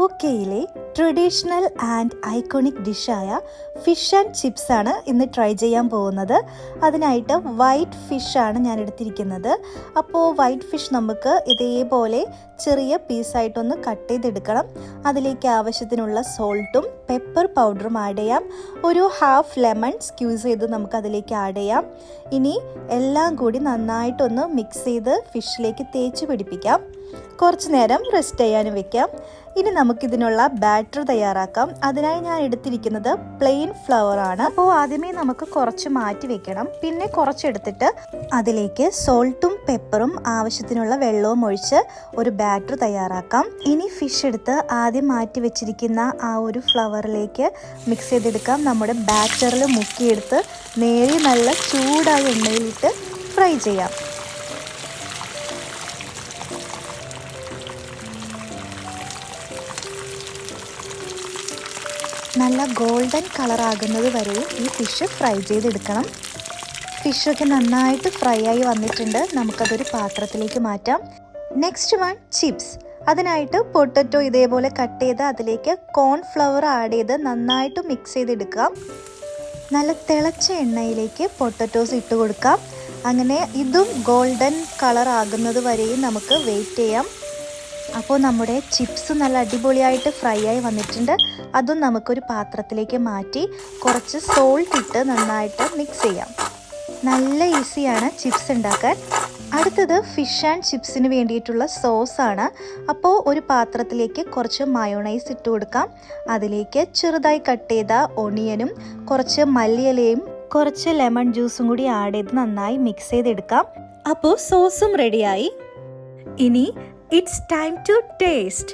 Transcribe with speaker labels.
Speaker 1: യുകെയിലെ traditional and iconic ഡിഷായ fish and chips ആണ് ഇന്ന് ട്രൈ ചെയ്യാൻ പോകുന്നത്. അതിനായിട്ട് വൈറ്റ് ഫിഷാണ് ഞാൻ എടുത്തിരിക്കുന്നത്. അപ്പോൾ വൈറ്റ് ഫിഷ് നമുക്ക് ഇതേപോലെ ചെറിയ പീസായിട്ടൊന്ന് കട്ട് ചെയ്തെടുക്കണം. അതിലേക്ക് ആവശ്യത്തിനുള്ള സോൾട്ടും പെപ്പർ പൗഡറും ആഡ് ചെയ്യാം. ഒരു ഹാഫ് ലെമൺ സ്ക്യൂസ് ചെയ്ത് നമുക്ക് അതിലേക്ക് ആഡ് ചെയ്യാം. ഇനി എല്ലാം കൂടി നന്നായിട്ടൊന്ന് മിക്സ് ചെയ്ത് ഫിഷിലേക്ക് തേച്ച് പിടിപ്പിക്കാം. കുറച്ച് നേരം റെസ്റ്റ് ചെയ്യാനും വെക്കാം. ഇനി നമുക്കിതിനുള്ള ബാറ്റർ തയ്യാറാക്കാം. അതിനായി ഞാൻ എടുത്തിരിക്കുന്നത് പ്ലെയിൻ ഫ്ലവർ ആണ്. അപ്പോൾ ആദ്യമേ നമുക്ക് കുറച്ച് മാറ്റി വെക്കണം. പിന്നെ കുറച്ചെടുത്തിട്ട് അതിലേക്ക് സോൾട്ടും പെപ്പറും ആവശ്യത്തിനുള്ള വെള്ളവും ഒഴിച്ച് ഒരു ബാറ്റർ തയ്യാറാക്കാം. ഇനി ഫിഷ് എടുത്ത് ആദ്യം മാറ്റി വെച്ചിരിക്കുന്ന ആ ഒരു ഫ്ലവറിലേക്ക് മിക്സ് ചെയ്തെടുക്കാം. നമ്മുടെ ബാറ്ററിൽ മുക്കിയെടുത്ത് നേരെ നല്ല ചൂടായ എണ്ണയിലിട്ട് ഫ്രൈ ചെയ്യാം. നല്ല ഗോൾഡൻ കളറാകുന്നത് വരെ ഈ ഫിഷ് ഫ്രൈ ചെയ്തെടുക്കണം. ഫിഷൊക്കെ നന്നായിട്ട് ഫ്രൈ ആയി വന്നിട്ടുണ്ട്. നമുക്കതൊരു പാത്രത്തിലേക്ക് മാറ്റാം. Next one chips. അതിനായിട്ട് പൊട്ടറ്റോ ഇതേപോലെ കട്ട് ചെയ്ത് അതിലേക്ക് കോൺഫ്ലവർ ആഡ് ചെയ്ത് നന്നായിട്ട് മിക്സ് ചെയ്തെടുക്കാം. നല്ല തിളച്ച എണ്ണയിലേക്ക് പൊട്ടറ്റോസ് ഇട്ട് കൊടുക്കാം. അങ്ങനെ ഇതും ഗോൾഡൻ കളർ ആകുന്നത് വരെയും നമുക്ക് വെയിറ്റ് ചെയ്യാം. അപ്പോൾ നമ്മുടെ ചിപ്സ് നല്ല അടിപൊളിയായിട്ട് ഫ്രൈ ആയി വന്നിട്ടുണ്ട്. അതും നമുക്കൊരു പാത്രത്തിലേക്ക് മാറ്റി കുറച്ച് സോൾട്ട് ഇട്ട് നന്നായിട്ട് മിക്സ് ചെയ്യാം. നല്ല ഈസിയാണ് ചിപ്സ് ഉണ്ടാക്കാൻ. അടുത്തത് ഫിഷ് ആൻഡ് ചിപ്സിന് വേണ്ടിയിട്ടുള്ള സോസാണ്. അപ്പോൾ ഒരു പാത്രത്തിലേക്ക് കുറച്ച് മയോണൈസ് ഇട്ട് കൊടുക്കാം. അതിലേക്ക് ചെറുതായി കട്ട് ചെയ്ത ഒണിയനും കുറച്ച് മല്ലിയിലയും കുറച്ച് ലെമൺ ജ്യൂസും കൂടി ആഡ് ചെയ്ത് നന്നായി മിക്സ് ചെയ്തെടുക്കാം. അപ്പോൾ സോസും റെഡിയായി. ഇനി it's time to taste.